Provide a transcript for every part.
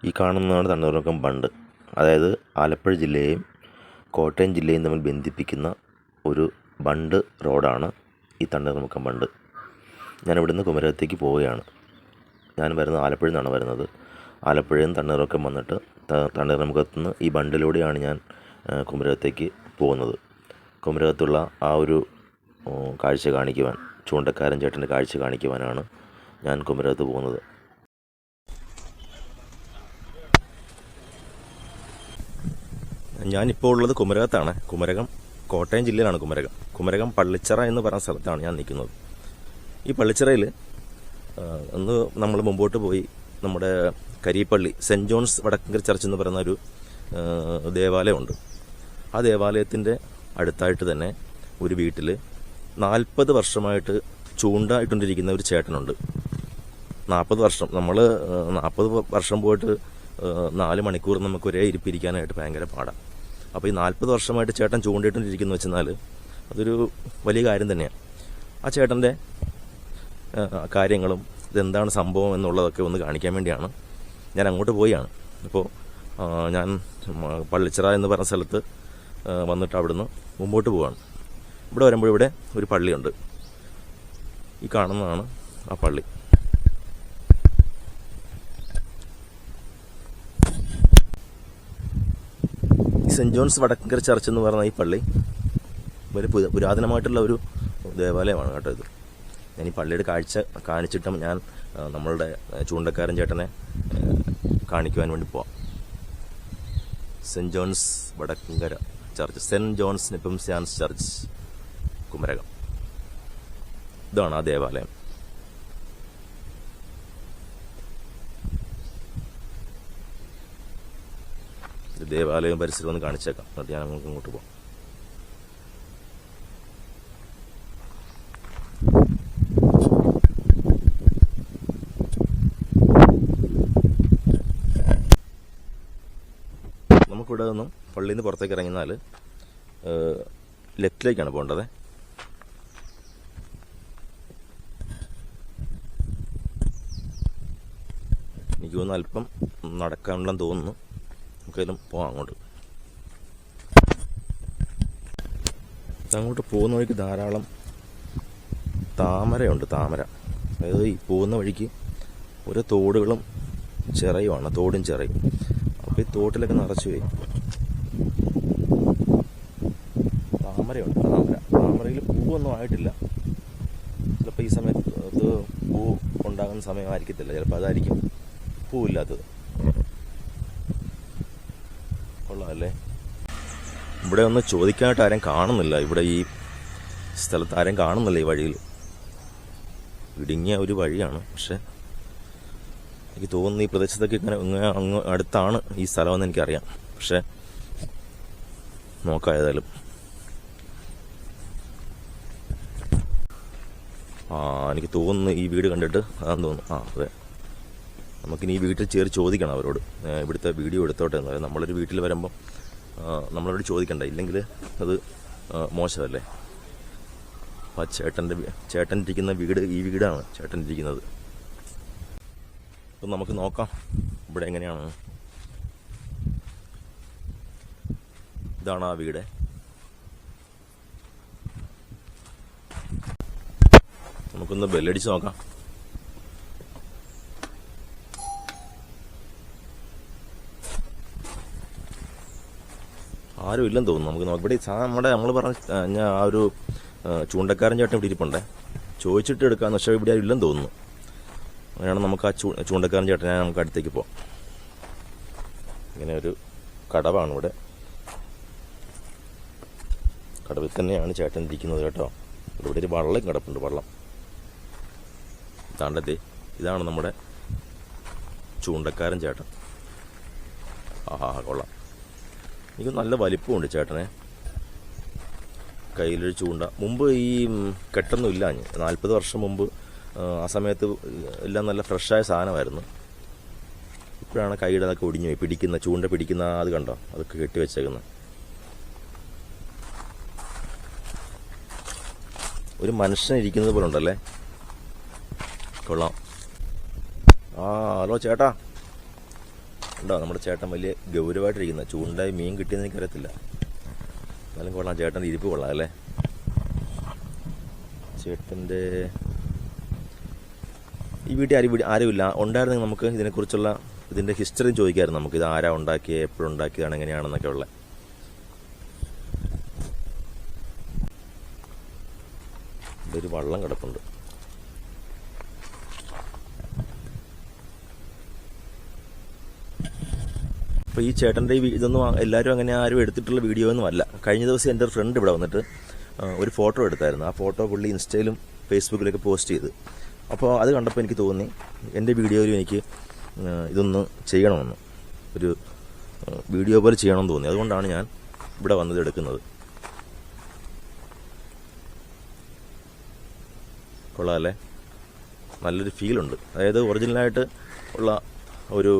ഈ കാണുന്നതാണ് തണ്ണീർമുക്കം ബണ്ട്. അതായത് ആലപ്പുഴ ജില്ലയെയും കോട്ടയം ജില്ലയും തമ്മിൽ ബന്ധിപ്പിക്കുന്ന ഒരു ബണ്ട് റോഡാണ് ഈ തണ്ണീർമുക്കം ബണ്ട്. ഞാൻ ഇവിടുന്ന് കുമരകത്തേക്ക് പോവുകയാണ്. ഞാൻ വരുന്നത് ആലപ്പുഴയിൽ നിന്നാണ് വരുന്നത്. ആലപ്പുഴയിൽ നിന്ന് തണ്ണീർമുക്കം വന്നിട്ട് തണ്ണീർമുക്കത്ത് നിന്ന് ഈ ബണ്ടിലൂടെയാണ് ഞാൻ കുമരകത്തേക്ക് പോകുന്നത്. കുമരകത്തുള്ള ആ ഒരു കാഴ്ച കാണിക്കുവാൻ, ചൂണ്ടക്കാരൻ ചേട്ടൻ്റെ കാഴ്ച കാണിക്കുവാനാണ് ഞാൻ കുമരകത്ത് പോകുന്നത്. ഞാനിപ്പോൾ ഉള്ളത് കുമരകത്താണ്. കുമരകം കോട്ടയം ജില്ലയിലാണ്. കുമരകം പള്ളിച്ചിറ എന്ന് പറയുന്ന സ്ഥലത്താണ് ഞാൻ നിൽക്കുന്നത്. ഈ പള്ളിച്ചിറയിൽ ഒന്ന് നമ്മൾ മുമ്പോട്ട് പോയി നമ്മുടെ Karippally cent John's Vadakkankara church എന്ന് പറയുന്ന ഒരു ദേവാലയമുണ്ട്. ആ ദേവാലയത്തിൻ്റെ അടുത്തായിട്ട് തന്നെ ഒരു വീട്ടിൽ 40 വർഷമായിട്ട് ചൂണ്ടായിട്ടുകൊണ്ടിരിക്കുന്ന ഒരു ചേട്ടനുണ്ട്. 40 വർഷം, നമ്മൾ 40 വർഷം പോയിട്ട് 4 മണിക്കൂർ നമുക്ക് ഒരേ ഇരിപ്പിരിക്കാനായിട്ട് ഭയങ്കര പാടാണ്. അപ്പോൾ ഈ 40 വർഷമായിട്ട് ചേട്ടൻ ചൂണ്ടിട്ടുണ്ടിരിക്കുന്നു വെച്ചെന്നാൽ അതൊരു വലിയ കാര്യം തന്നെയാണ്. ആ ചേട്ടൻ്റെ കാര്യങ്ങളും ഇതെന്താണ് സംഭവം എന്നുള്ളതൊക്കെ ഒന്ന് കാണിക്കാൻ വേണ്ടിയാണ് ഞാൻ അങ്ങോട്ട് പോയാണ്. അപ്പോൾ ഞാൻ പള്ളിച്ചിറ എന്ന് പറഞ്ഞ സ്ഥലത്ത് വന്നിട്ട് അവിടുന്ന് മുമ്പോട്ട് പോവാണ്. ഇവിടെ വരുമ്പോൾ ഇവിടെ ഒരു പള്ളിയുണ്ട്. ഈ കാണുന്നതാണ് ആ പള്ളി. സെൻറ്റ് ജോൺസ് വടക്കങ്കര ചർച്ച് എന്ന് പറയുന്ന ഈ പള്ളി വലിയ പുരാതനമായിട്ടുള്ള ഒരു ദേവാലയമാണ് കേട്ടോ ഇത്. ഞാൻ ഈ പള്ളിയുടെ കാഴ്ച കാണിച്ചിട്ടും ഞാൻ നമ്മളുടെ ചൂണ്ടക്കാരൻ ചേട്ടനെ കാണിക്കുവാൻ വേണ്ടി പോവാം. Saint John's Vadakkankara church, saint John's നിപ്പംസ്യാൻസ് ചർച്ച്, കുമരകം. ഇതാണ് ആ ദേവാലയം. ദേവാലയം പരിസരം ഒന്ന് കാണിച്ചേക്കാം. എന്നിട്ട് ഞാൻ നമുക്ക് ഇങ്ങോട്ട് പോകാം. നമുക്കിവിടെ നിന്നും പള്ളിയിൽ നിന്ന് പുറത്തേക്ക് ഇറങ്ങിയാൽ ലെഫ്റ്റിലേക്കാണ് പോകേണ്ടത്. എനിക്ക് തോന്നുന്നു അല്പം നടക്കാനുണ്ടെന്ന് തോന്നുന്നു. നമുക്കെല്ലാം പോകാം അങ്ങോട്ട്. അങ്ങോട്ട് പോകുന്ന വഴിക്ക് ധാരാളം താമരയുണ്ട്. താമര, അതായത് ഈ പോകുന്ന വഴിക്ക് ഓരോ തോടുകളും ചിറയുമാണ്, തോടും ചിറയും. അപ്പോൾ ഈ തോട്ടിലൊക്കെ നിറച്ചു പോയി താമരയുണ്ട്. താമരയിൽ പൂവൊന്നും ആയിട്ടില്ല. ചിലപ്പോൾ ഈ സമയത്ത് പൂ ഉണ്ടാകുന്ന സമയമായിരിക്കത്തില്ല, ചിലപ്പോൾ അതായിരിക്കും പൂവില്ലാത്തത്. കൊള്ളാമല്ലേ? ഇവിടെ ഒന്ന് ചോദിക്കാനായിട്ട് ആരും കാണുന്നില്ല. ഇവിടെ ഈ സ്ഥലത്ത് ആരും കാണുന്നില്ല. ഈ വഴിയിൽ ഇടുങ്ങിയ ഒരു വഴിയാണ്. പക്ഷെ എനിക്ക് തോന്നുന്നു ഈ പ്രദേശത്തൊക്കെ ഇങ്ങനെ അങ്ങ് അടുത്താണ് ഈ സ്ഥലമെന്ന് എനിക്കറിയാം. പക്ഷെ നോക്കാം ഏതായാലും. എനിക്ക് തോന്നുന്നു ഈ വീട് കണ്ടിട്ട് അതാന്ന് തോന്നുന്നു. അതെ, നമുക്കിനി ഈ വീട്ടിൽ ചേർന്ന് ചോദിക്കണം അവരോട്, ഇവിടുത്തെ വീഡിയോ എടുത്തോട്ടെ എന്ന് പറയാം. നമ്മളൊരു വീട്ടിൽ വരുമ്പം നമ്മളോട് ചോദിക്കണ്ട, ഇല്ലെങ്കിൽ അത് മോശമല്ലേ. അപ്പോൾ ചേട്ടൻ ഇരിക്കുന്ന വീട് ഈ വീടാണ് ചേട്ടൻ ഇരിക്കുന്നത്. അപ്പം നമുക്ക് നോക്കാം ഇവിടെ എങ്ങനെയാണ്. ഇതാണ് ആ വീട്. നമുക്കൊന്ന് ബെല്ലടിച്ച് നോക്കാം. ആരും ഇല്ലെന്ന് തോന്നുന്നു. നമുക്ക് നോക്കാം. ഇവിടെ നമ്മൾ പറഞ്ഞ ആ ഒരു ചൂണ്ടക്കാരൻ ചേട്ടൻ ഇവിടെ ഇരിപ്പുണ്ടേ. ചോദിച്ചിട്ട് എടുക്കാമെന്ന്. പക്ഷേ ഇവിടെ ആരും ഇല്ലെന്ന് തോന്നുന്നു. അങ്ങനെയാണ് നമുക്ക് ആ ചൂണ്ടക്കാരൻ ചേട്ടനെ നമുക്ക് അടുത്തേക്ക് പോവാം. ഇങ്ങനെ ഒരു കടവാണ് ഇവിടെ. കടവിൽ തന്നെയാണ് ചേട്ടൻ ഇരിക്കുന്നത് കേട്ടോ. ഇവിടെ ഒരു വള്ളം കിടപ്പുണ്ട്. വള്ളം താണ്ടത്തെ ഇതാണ് നമ്മുടെ ചൂണ്ടക്കാരൻ ചേട്ടൻ. കൊള്ളാം. എനിക്ക് നല്ല വലിപ്പമുണ്ട് ചേട്ടനെ. കയ്യിലൊരു ചൂണ്ട. മുമ്പ് ഈ കെട്ടൊന്നും ഇല്ല. 40 വർഷം മുമ്പ് ആ സമയത്ത് എല്ലാം നല്ല ഫ്രഷായ സാധനമായിരുന്നു. ഇപ്പോഴാണ് കൈയുടെ അതൊക്കെ ഒടിഞ്ഞു പോയി. ചൂണ്ട പിടിക്കുന്ന അത് കണ്ടോ, അതൊക്കെ കെട്ടി വെച്ചേക്കുന്നത്. ഒരു മനുഷ്യൻ ഇരിക്കുന്നത് പോലെ ഉണ്ടല്ലേ. കൊള്ളാം. ഹലോ ചേട്ടാ, ഉണ്ടോ നമ്മുടെ ചേട്ടൻ വലിയ ഗൗരവമായിട്ടിരിക്കുന്ന ചൂണ്ടായി മീൻ കിട്ടിയെന്ന് എനിക്കറിയത്തില്ല. എന്നാലും കൊള്ളാം, ചേട്ടൻ്റെ ഇരിപ്പ് കൊള്ളാം അല്ലേ. ചേട്ടൻ്റെ ഈ വീട്ടിൽ ആരുമില്ല. ഉണ്ടായിരുന്നെങ്കിൽ നമുക്ക് ഇതിനെക്കുറിച്ചുള്ള ഇതിൻ്റെ ഹിസ്റ്ററി ചോദിക്കാമായിരുന്നു. നമുക്ക് ഇത് ആരാ ഉണ്ടാക്കിയത്, എപ്പോഴുണ്ടാക്കിയതാണ്, എങ്ങനെയാണെന്നൊക്കെ ഉള്ളത്. ഇതൊരു വള്ളം കിടപ്പുണ്ട്. അപ്പോൾ ഈ ചേട്ടൻ്റെ ഇതൊന്നും എല്ലാവരും അങ്ങനെ ആരും എടുത്തിട്ടുള്ള വീഡിയോ ഒന്നും അല്ല. കഴിഞ്ഞ ദിവസം എൻ്റെ ഒരു ഫ്രണ്ട് ഇവിടെ വന്നിട്ട് ഒരു ഫോട്ടോ എടുത്തായിരുന്നു. ആ ഫോട്ടോ പുള്ളി ഇൻസ്റ്റയിലും ഫേസ്ബുക്കിലൊക്കെ പോസ്റ്റ് ചെയ്ത്. അപ്പോൾ അത് കണ്ടപ്പോൾ എനിക്ക് തോന്നി എൻ്റെ വീഡിയോയിലും എനിക്ക് ഇതൊന്ന് ചെയ്യണമെന്ന്, ഒരു വീഡിയോ പോലെ ചെയ്യണമെന്ന് തോന്നി. അതുകൊണ്ടാണ് ഞാൻ ഇവിടെ വന്നത് എടുക്കുന്നത്. കൊള്ളാമല്ലേ, നല്ലൊരു ഫീലുണ്ട്. അതായത് ഒറിജിനലായിട്ട് ഉള്ള ഒരു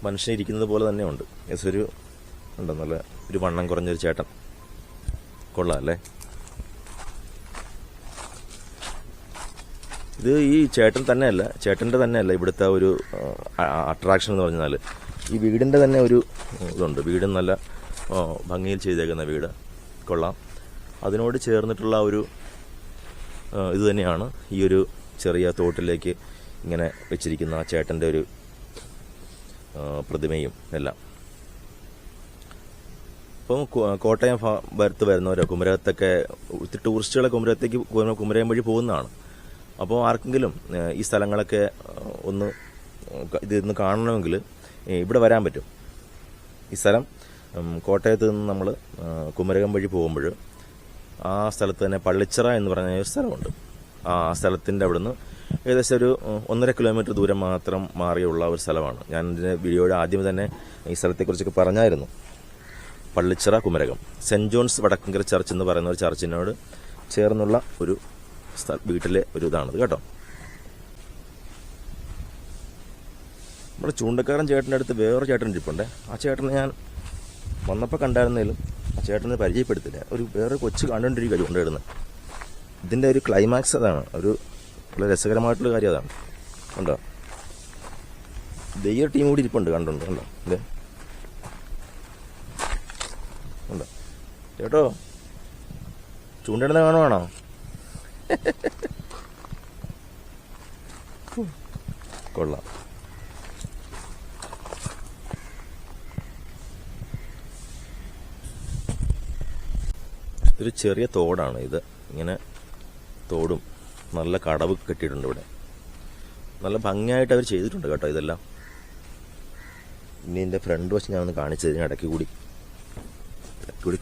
മനുഷ്യനിരിക്കുന്നത് പോലെ തന്നെ ഉണ്ട്. ഒരു ഉണ്ടോ നല്ല ഒരു വണ്ണം കുറഞ്ഞൊരു ചേട്ടൻ. കൊള്ളാമല്ലേ. ഇത് ഈ ചേട്ടൻ്റെ തന്നെയല്ല ഇവിടുത്തെ ഒരു അട്രാക്ഷൻ എന്ന് പറഞ്ഞാൽ ഈ വീടിൻ്റെ തന്നെ ഒരു ഇതുണ്ട്. വീടും നല്ല ഭംഗിയിൽ ചെയ്തേക്കുന്ന വീട്, കൊള്ളാം. അതിനോട് ചേർന്നിട്ടുള്ള ഒരു ഇത് തന്നെയാണ് ഈ ഒരു ചെറിയ തോട്ടിലേക്ക് ഇങ്ങനെ വെച്ചിരിക്കുന്ന ആ ചേട്ടൻ്റെ ഒരു പ്രതിമയും എല്ലാം. ഇപ്പം കോട്ടയം ഭാഗത്ത് വരുന്നവരോ കുമരകത്തൊക്കെ ടൂറിസ്റ്റുകളെ കുമരകം വഴി പോകുന്നതാണ്. അപ്പോൾ ആർക്കെങ്കിലും ഈ സ്ഥലങ്ങളൊക്കെ ഇതൊന്ന് കാണണമെങ്കിൽ ഇവിടെ വരാൻ പറ്റും. ഈ സ്ഥലം കോട്ടയത്ത് നിന്ന് നമ്മൾ കുമരകം വഴി പോകുമ്പോൾ ആ സ്ഥലത്ത് തന്നെ പള്ളിച്ചിറ എന്ന് പറഞ്ഞ ഒരു സ്ഥലമുണ്ട്. ആ സ്ഥലത്തിൻ്റെ അവിടുന്ന് ഏകദേശം ഒരു 1.5 കിലോമീറ്റർ ദൂരം മാത്രം മാറിയുള്ള ഒരു സ്ഥലമാണ്. ഞാൻ ഇതിൻ്റെ വീഡിയോയുടെ ആദ്യം തന്നെ ഈ സ്ഥലത്തെക്കുറിച്ചൊക്കെ പറഞ്ഞായിരുന്നു. Pallichira Kumarakom saint John's Vadakkankara church എന്ന് പറയുന്ന ഒരു ചർച്ചിനോട് ചേർന്നുള്ള ഒരു വീട്ടിലെ ഒരു ഇതാണത് കേട്ടോ. നമ്മുടെ ചൂണ്ടക്കാരൻ ചേട്ടൻ്റെ അടുത്ത് വേറൊരു ചേട്ടൻ ഇരിപ്പുണ്ട്. ആ ചേട്ടനെ ഞാൻ വന്നപ്പോൾ കണ്ടായിരുന്നേലും ആ ചേട്ടനെ പരിചയപ്പെടുത്തില്ല. വേറെ കൊച്ചു കണ്ടുകൊണ്ടിരിക്കുക ചൂണ്ടയിടുന്നത്. ഇതിൻ്റെ ഒരു ക്ലൈമാക്സ് അതാണ്, വളരെ രസകരമായിട്ടുള്ള കാര്യം അതാണ്. കണ്ടോ, ദയ്യ ടീം കൂടി ഇരിപ്പുണ്ട്, കണ്ടോ അല്ലേ. ഉണ്ടോ ചേട്ടോ, ചൂണ്ടയിടുന്ന കാണുവാണോ? കൊള്ളാം. ഇതൊരു ചെറിയ തോടാണ് ഇത്. ഇങ്ങനെ തോടും നല്ല കടവ് കെട്ടിയിട്ടുണ്ട് ഇവിടെ. നല്ല ഭംഗിയായിട്ട് അവർ ചെയ്തിട്ടുണ്ട് കേട്ടോ ഇതെല്ലാം. ഇനി എൻ്റെ ഫ്രണ്ട് വശം ഞാനൊന്ന് കാണിച്ചു തരാം. ഇടയ്ക്ക് കൂടി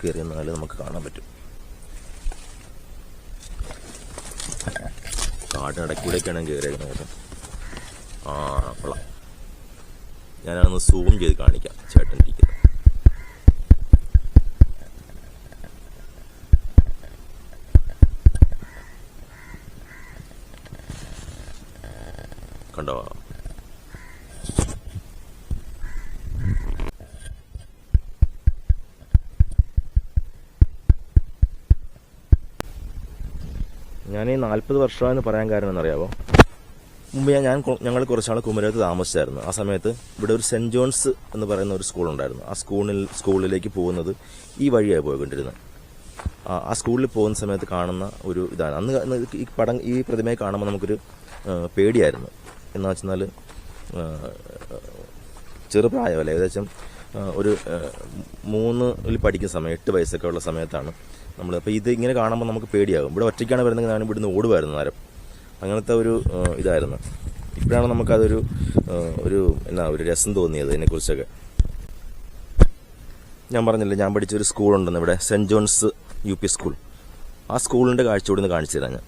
കയറി എന്നാലും നമുക്ക് കാണാൻ പറ്റും. കാട്ടിനിടയ്ക്ക് കൂടെയൊക്കെയാണ് കയറിയേക്കുന്നത് കേട്ടോ. കൊള്ളാം. ഞാനതൊന്ന് സൂം ചെയ്ത് കാണിക്കാം ചേട്ടൻ ഇരിക്കുന്നത്. കണ്ടോ, ഞാൻ ഈ 40 വർഷമായെന്ന് പറയാൻ കാരണം എന്നറിയാമോ? മുമ്പ് ഞങ്ങൾ കുറച്ചാൾ കുമരകത്ത് താമസിച്ചായിരുന്നു. ആ സമയത്ത് ഇവിടെ ഒരു സെൻറ് ജോൺസ് എന്ന് പറയുന്ന ഒരു സ്കൂളുണ്ടായിരുന്നു. ആ സ്കൂളിലേക്ക് പോകുന്നത് ഈ വഴിയായി പോയിക്കൊണ്ടിരുന്നത്. ആ സ്കൂളിൽ പോകുന്ന സമയത്ത് കാണുന്ന ഒരു ഇതാണ്. അന്ന് ഈ പ്രതിമയെ കാണുമ്പോൾ നമുക്കൊരു പേടിയായിരുന്നു. എന്ന് വെച്ചാൽ ചെറുപ്രായമല്ല, ഏകദേശം ഒരു 3ൽ പഠിക്കുന്ന സമയം, 8 വയസ്സൊക്കെ ഉള്ള സമയത്താണ് നമ്മൾ. അപ്പോൾ ഇത് ഇങ്ങനെ കാണുമ്പോൾ നമുക്ക് പേടിയാകും. ഇവിടെ ഒറ്റയ്ക്കാണ് വരുന്നത്, ഞാൻ ഇവിടുന്ന് ഓടുമായിരുന്നു നേരം. അങ്ങനത്തെ ഒരു ഇതായിരുന്നു. ഇപ്പോഴാണ് നമുക്കതൊരു ഒരു രസം തോന്നിയത് ഇതിനെക്കുറിച്ചൊക്കെ. ഞാൻ പറഞ്ഞില്ലേ, ഞാൻ പഠിച്ചൊരു സ്കൂളുണ്ടെന്ന് ഇവിടെ, സെൻറ് ജോൺസ് UP സ്കൂൾ. ആ സ്കൂളിൻ്റെ കാഴ്ച ഇവിടെ നിന്ന് കാണിച്ചു തരാം ഞാൻ.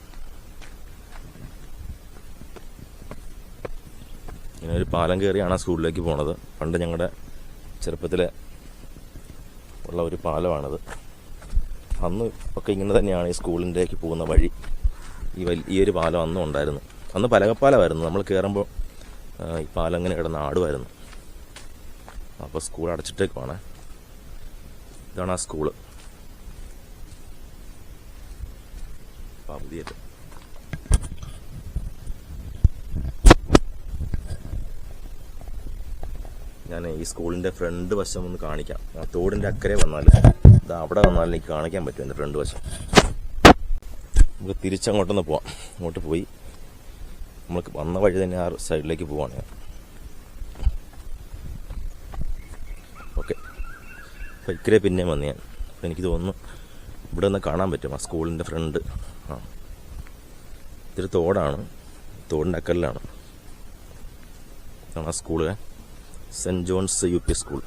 ഇങ്ങനെ ഒരു പാലം കയറിയാണ് ആ സ്കൂളിലേക്ക് പോണത്. പണ്ട് ഞങ്ങളുടെ ചെറുപ്പത്തിൽ ഉള്ള ഒരു പാലമാണത്. അന്ന് ഒക്കെ ഇങ്ങനെ തന്നെയാണ് ഈ സ്കൂളിൻ്റെക്ക് പോകുന്ന വഴി. ഈ ഒരു പാലം അന്നും ഉണ്ടായിരുന്നു. അന്ന് പലകപ്പാലമായിരുന്നു. നമ്മൾ കയറുമ്പോൾ ഈ പാലം ഇങ്ങനെ കിടന്ന് ആടുമായിരുന്നു. അപ്പോൾ സ്കൂൾ അടച്ചിട്ടേക്കുവാണ്. ഇതാണ് ആ സ്കൂള്. പകുതിയായിട്ട് ഞാൻ ഈ സ്കൂളിൻ്റെ ഫ്രണ്ട് വശം ഒന്ന് കാണിക്കാം. ആ തോടിൻ്റെ അക്കരെ വന്നാൽ ഇതാ അവിടെ വന്നാൽ എനിക്ക് കാണിക്കാൻ പറ്റും എൻ്റെ ഫ്രണ്ട് വശം. നമുക്ക് തിരിച്ചങ്ങോട്ടൊന്ന് പോവാം. അങ്ങോട്ട് പോയി നമ്മൾ വന്ന വഴി തന്നെ ആ സൈഡിലേക്ക് പോവാണ് ഞാൻ. ഓക്കെ, അപ്പോൾ ഇക്കരെ പിന്നെ വന്ന് ഞാൻ. അപ്പോൾ എനിക്ക് തോന്നുന്നു ഇവിടെ നിന്ന് കാണാൻ പറ്റും ആ സ്കൂളിൻ്റെ ഫ്രണ്ട്. ആ ഇതൊരു തോടാണ്, തോടിൻ്റെ അക്കലിലാണ് ആ school, saint John's UP school.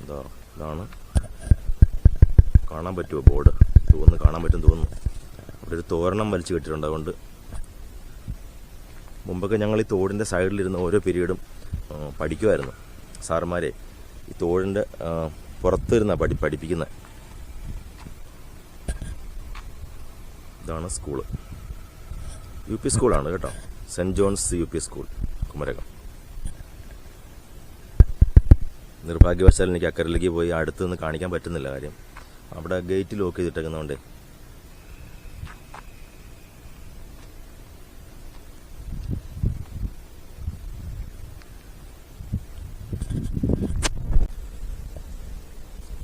ഇതാണ് കാണാൻ പറ്റുമോ ബോർഡ്? തോന്നുന്നു കാണാൻ പറ്റും തോന്നുന്നു. അവിടെ ഒരു തോരണം വലിച്ചു കെട്ടിയിട്ടുണ്ട്. അതുകൊണ്ട് മുമ്പൊക്കെ ഞങ്ങൾ ഈ തോടിൻ്റെ സൈഡിലിരുന്ന് ഓരോ പീരീഡും പഠിക്കുമായിരുന്നു. സാറുമാരെ ഈ തോടിൻ്റെ പുറത്തിരുന്ന പഠിപ്പിക്കുന്നത്. ഇതാണ് സ്കൂള്, UP സ്കൂളാണ് കേട്ടോ, saint John's UP school Kumarakom. നിർഭാഗ്യവശാൽ എനിക്ക് അക്കരയിലേക്ക് പോയി അടുത്ത് നിന്ന് കാണിക്കാൻ പറ്റുന്നില്ല. കാര്യം അവിടെ ഗേറ്റ് ലോക്ക് ചെയ്തിട്ടേക്കുന്നതുകൊണ്ട്.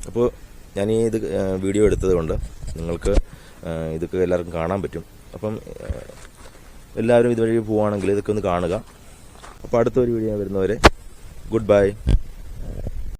അപ്പോൾ ഞാൻ ഇത് വീഡിയോ എടുത്തത് കൊണ്ട് നിങ്ങൾക്ക് ഇതൊക്കെ എല്ലാവർക്കും കാണാൻ പറ്റും. അപ്പം എല്ലാവരും ഇതുവഴി പോവുകയാണെങ്കിൽ ഇതൊക്കെ ഒന്ന് കാണുക. അപ്പോൾ അടുത്തൊരു വീഡിയോ വരുന്നവരെ ഗുഡ് ബൈ.